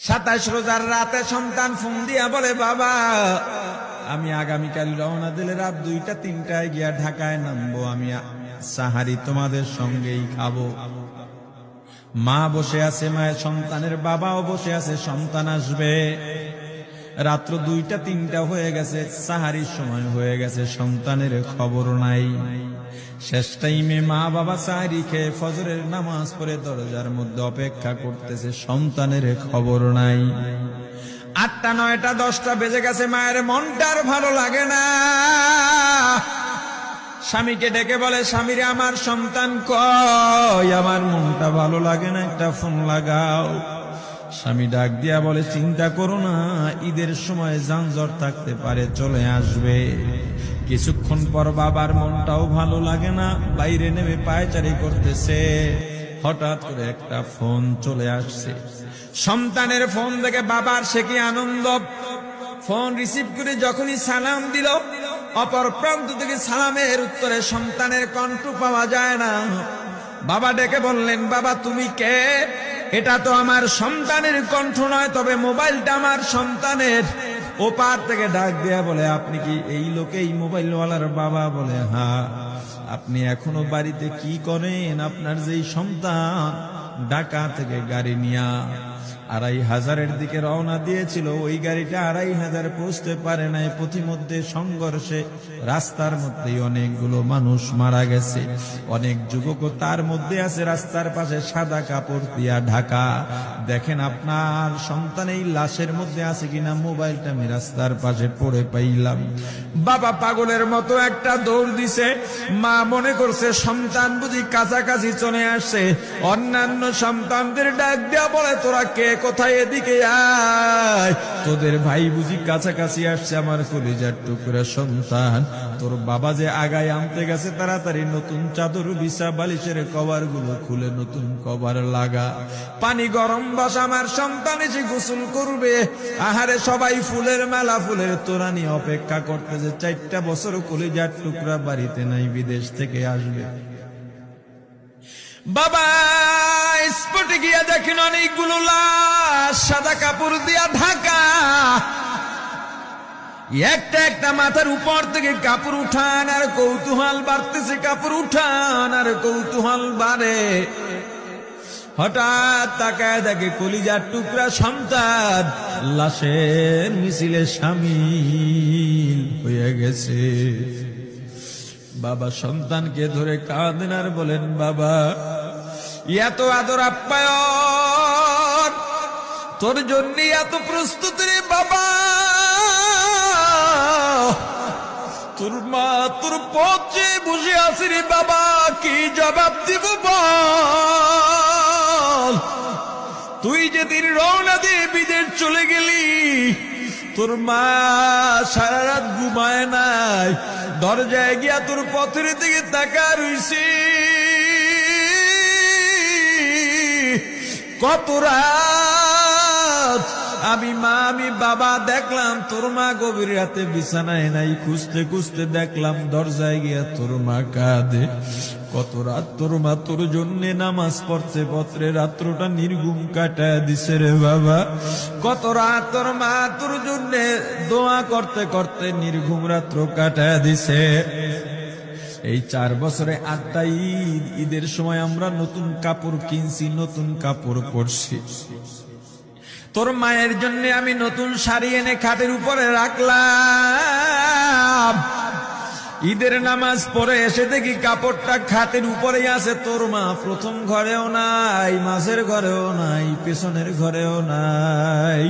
27 রোজার রাতে সন্তান ফোন দিয়া বলে, বাবা আমি আগামীকাল রওনা দিলে রাত 2টা-3টায় গিয়া ঢাকায় নামবো, আমি সাহারি তোমাদের সঙ্গেই খাবো। মা বসে আছে, মায়ের সন্তানের বাবাও বসে আছে, সন্তান আসবে। রাত্র 2টা-3টা হয়ে গেছে, সাহারির সময় হয়ে গেছে, সন্তানের খবর নাই। শেষ টাইমে মা বাবা সাহারি খেয়ে ফজরের নামাজ পড়ে দরজার মধ্যে অপেক্ষা করতেছে, সন্তানের খবর নাই। 8টা, 9টা, 10টা বেজে গেছে, মায়ের মনটার ভালো লাগে না। স্বামীকে ডেকে বলে, স্বামীরে আমার সন্তান কই, আমার মনটা ভালো লাগে না, একটা ফোন লাগাও। স্বামী ডাক দিয়া বলে, চিন্তা করো না, ঈদের সময় যানজট থাকতে পারে, চলে আসবে। কিছুক্ষণ পর বাবার মনটাও ভালো লাগে না, বাইরে নেমে পায়চারি করতেছে। হঠাৎ করে একটা ফোন চলে আসছে। সন্তানের ফোন দেখে বাবার সে কি আনন্দ। ফোন রিসিভ করে যখনই সালাম দিল, অপর প্রান্ত থেকে সালামের উত্তরে সন্তানের কণ্ঠ পাওয়া যায় না। বাবা ডেকে বললেন, বাবা তুমি কে? এটা তো আমার সন্তানের কণ্ঠ নয়, তবে মোবাইলটা আমার সন্তানের। ওপার থেকে ডাক দেয়া বলে, আপনি কি এই লোকেই মোবাইলওয়ালার বাবা? বলে, হ্যাঁ। আপনি এখনো বাড়িতে কি করেন? আপনার যেই সন্তান ঢাকা থেকে গাড়ি নিয়া 2500-এর দিকে রওনা দিয়েছিল, ওই গাড়িটা 2500 পৌঁছতে পারে নাই। পথিমধ্যে সংঘর্ষে রাস্তার মধ্যেই অনেকগুলো মানুষ মারা গেছে, অনেক যুবকও তার মধ্যে আছে। রাস্তার পাশে সাদা কাপড় দিয়া ঢাকা। দেখেন আপনার সন্তান এই লাশের মধ্যে আছে কিনা। মোবাইলটা আমি রাস্তার পাশে পড়ে পাইলাম। বাবা পাগলের মতো একটা দৌড় দিছে। মা মনে করছে সন্তান বুঝি কাছাকাছি চলে আসছে। অন্যান্য সন্তানদের ডাক দেয়া বলে, তোরা কে, কোথায়, এদিকে আয়, তোদের ভাই বুঝি কাছাকাছি আসছে। আমার কলিজার টুকরা সন্তান, তোর বাবা যে আগায় আনতে গেছে, তাড়াতাড়ি নতুন চাদর বিছা, বালিশের কভার গুলো খুলে নতুন কভার লাগা, পানি গরম বসা, আমার সন্তান এসে গোসল করবে। আহারে সবাই ফুলের মেলা, ফুলের তোড়া নিয়ে অপেক্ষা করতেছে। 4টা বছর কলিজার টুকরা বাড়িতে নাই, বিদেশ থেকে আসবে। বাবা স্পটে গিয়া দেখেন অনেকগুলো লাশ সাদা কাপড় দিয়া ঢাকা। একটা একটা মাথার উপর থেকে কাপড় উঠান আর কৌতূহল বাড়তেছে, কাপড় উঠান আর কৌতূহল বাড়ে। হঠাৎ তাকায় দেখে কলিজার টুকরা সন্তান লাশের মিছিলে শামিল হয়ে গেছে। বাবা সন্তানকে ধরে কাঁদেন আর বলেন, বাবা এত আদর আপ্যায়ন তোর জন্য, এত প্রস্তুতি রে বাবা। তোর মা তোর পথে বসে আছে রে বাবা, কি জবাব দিব বল? তুই যেদিন রওনা দিয়ে বিদেশ চলে গেলি, তোর মা সারা রাত ঘুমায় নাই, দরজায় গিয়া তোর পথের দিকে তাকা রইছি। কত রাত আমি মা আমি বাবা দেখলাম, তোর মা গভীর রাতে বিছানায় নাই। খুঁজতে খুঁজতে দেখলাম দরজায় গিয়া তোর মা কাঁদে। কত রাত তোর মা তোর জন্য নামাজ পড়তে পত্রে রাত্রটা নির্ঘুম কাটায় দিছে রে বাবা। কত রাত তোর মা তোর জন্য দোয়া করতে করতে নির্ঘুম রাত্র কাটায় দিছে। এই 4 বছরে 8টা ঈদ, ঈদের সময় আমরা নতুন কাপড় কিনছি, নতুন কাপড় পরছি। তোর মায়ের জন্য আমি নতুন শাড়ি এনে খাটের উপরে রাখলাম। ঈদের নামাজ পড়ে এসে দেখি কাপড়টা খাটের উপরেই আছে। তোর মা প্রথম ঘরেও নাই, মাঝের ঘরেও নাই, পেছনের ঘরেও নাই।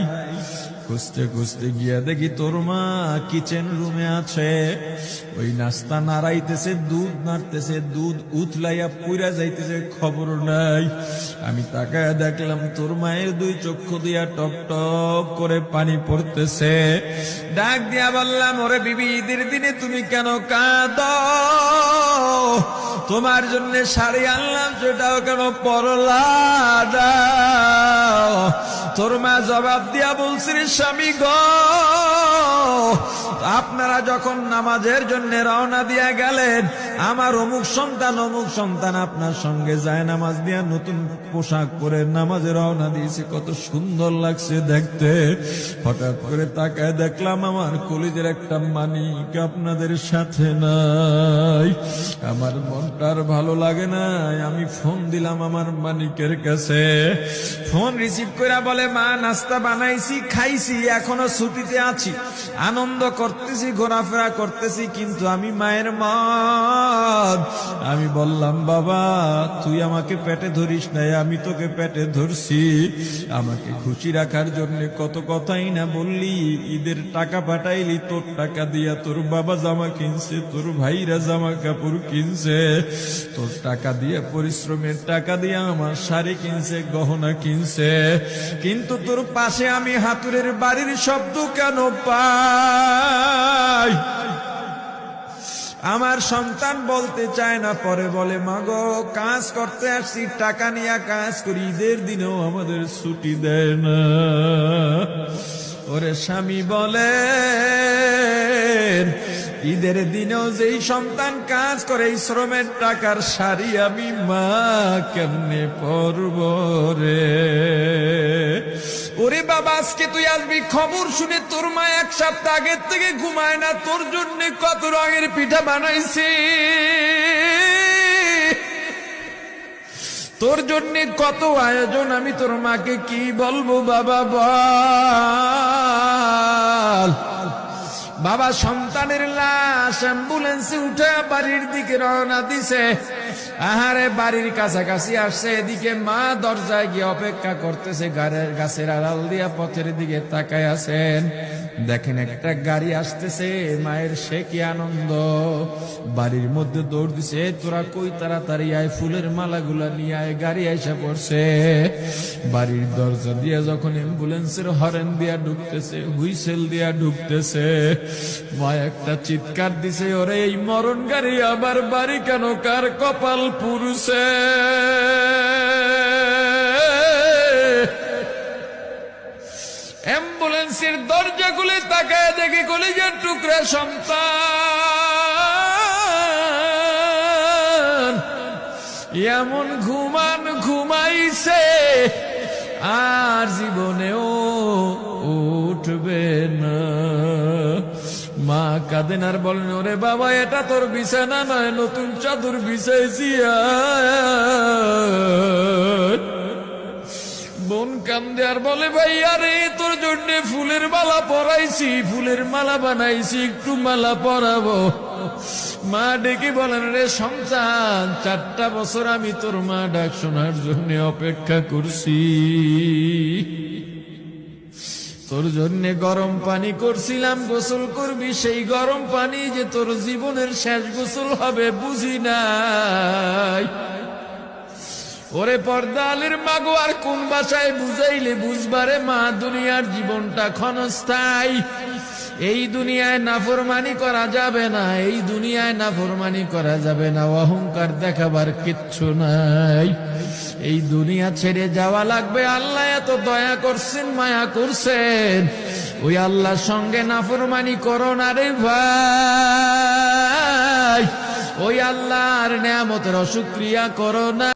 খুঁজতে খুঁজতে গিয়া দেখি তোর মা কিচেন রুমে আছে। ওই নাস্তা নাড়াইতেছে, দুধ নাড়তেছে, দুধ উতলাইয়া পুইরা যাইতেছে, খবর নাই। আমি তাকায় দেখলাম তোর মায়ের 2 চক্ষু দিয়া টপ টপ করে পানি পড়তেছে। ডাক দিয়া বললাম, ওরে বিবি, ঈদের দিনে তুমি কেন কাঁদো? তোমার জন্য শাড়ি আনলাম, সেটাও কেন পরলা না? তোর মা জবাব দিয়া বলছি, স্বামী গো, আপনারা যখন নামাজের জন্য রওনা দিয়া গেলেন, আমার অমুক সন্তান আপনার সঙ্গে যায় নামাজ দিয়া নতুন পোশাক পরে নামাজে রওনা দিয়েছে, কত সুন্দর লাগছে দেখতে। হঠাৎ করে তাকায় দেখলাম আমার কলিজের একটা মানিক আপনাদের সাথে নাই। আমার মনটার ভালো লাগে নাই। আমি ফোন দিলাম আমার মানিকের কাছে। ফোন রিসিভ করে বলে, মা নাস্তা বানাইছি, খাইছি, এখনো ছুটিতে আছি, আনন্দ করতেছি, ঘোরাফেরা করতেছি, কিন্তু আমি মায়ের মন। আমি বললাম, বাবা তুই আমাকে পেটে ধরিস নাই, আমি তোকে পেটে ধরছি। আমাকে খুশি রাখার জন্য কত কথাই না বললি। ঈদের টাকা পাঠাইলি, তোর টাকা দিয়া তোর বাবা জামা কিনছে, তোর ভাইরা জামা কাপড় কিনছে, তোর টাকা দিয়ে পরিশ্রমের টাকা দিয়ে আমার শাড়ি কিনছে, গহনা কিনছে, কিন্তু তোর পাশে আমি হাতুড়ের বাড়ির শব্দ কেন পাই? আমার সন্তান বলতে চায় না, পরে বলে, মাগো কাজ করতে আসছি, টাকা নিয়ে কাজ করি, ঈদের দিনেও আমাদের ছুটি দেয় না। ওরে স্বামী বলে, ঈদের দিনেও যেই সন্তান কাজ করে, এই শ্রমের টাকার শাড়ি আমি মা কেমনে পরব রে? ওরে বাবা, আজকে তুই আসবি, খবর শুনে তোর মা এক সপ্তাহ আগের থেকে ঘুমায় না, তোর জন্য কত রঙের পিঠা বানাইছি, তোর জন্য কত আয়োজন, আমি তোর মাকে কি বলবো বাবা বল। বাবা সন্তানের লাশ অ্যাম্বুলেন্সে উঠে বাড়ির দিকে রওনা দিছে। আহারে বাড়ির কাছাকাছি আসছে, এদিকে মা দরজায় গিয়ে অপেক্ষা করতেছে, গাছের আড়াল দিয়া পথের দিকে তাকায় আছেন। দেখেন একটা গাড়ি আসতেছে, মায়ের সে কি আনন্দ, বাড়ির মধ্যে দৌড় দিছে, তোরা কই তাড়াতাড়ি আয়, ফুলের মালাগুলা নিয়ে আয়। গাড়ি এসে পড়ছে, বাড়ির দরজা দিয়ে যখন অ্যাম্বুলেন্সের হরেন দিয়া ঢুকতেছে, হুইসেল দিয়া ঢুকতেছে, মা একটা চিৎকার দিছে, ওরে এই মরণ গাড়ি আবার বাড়ি কেন, কার কপাল পুরুষে? অ্যাম্বুলেন্সের দরজা খুলে তাকায় দেখে কলিজার টুকরা সন্তান এমন ঘুমাইছে, আর জীবনেও উঠবে না। মা কাঁদেন আর বলেন, ওরে বাবা এটা তোর বিছানা নয়, নতুন চাদর বিছাইছি। বোন কান্দে আর বলে, ভাই আরে তোর জন্য ফুলের মালা পরাইছি, ফুলের মালা বানাইছি, একটু মালা পরাবো। মা ডেকে বলেন, রে সন্তান, 4টা বছর আমি তোর মা ডাক শোনার জন্য অপেক্ষা করছি, তোর জন্য গরম পানি করছিলাম, গোসল করবি, সেই গরম পানি যে তোর জীবনের শেষ গোসল হবে বুঝি নাই। ওরে পর্দালের মাগো, আর কোন ভাষায় বুঝাইলে বুঝবারে মা, দুনিয়ার জীবনটা ক্ষণস্থায়ী, এই দুনিয়ায় নাফরমানি করা যাবে না, এই দুনিয়ায় নাফরমানি করা যাবে না, অহংকার দেখাবার কিচ্ছু নাই, এই দুনিয়া ছেড়ে যাওয়া লাগবে। আল্লাহ এত দয়া করছেন, মায়া করছেন, ওই আল্লাহর সঙ্গে নাফরমানি করো না রে ভাই, ওই আল্লাহর নেয়ামতের অশুকরিয়া করো না।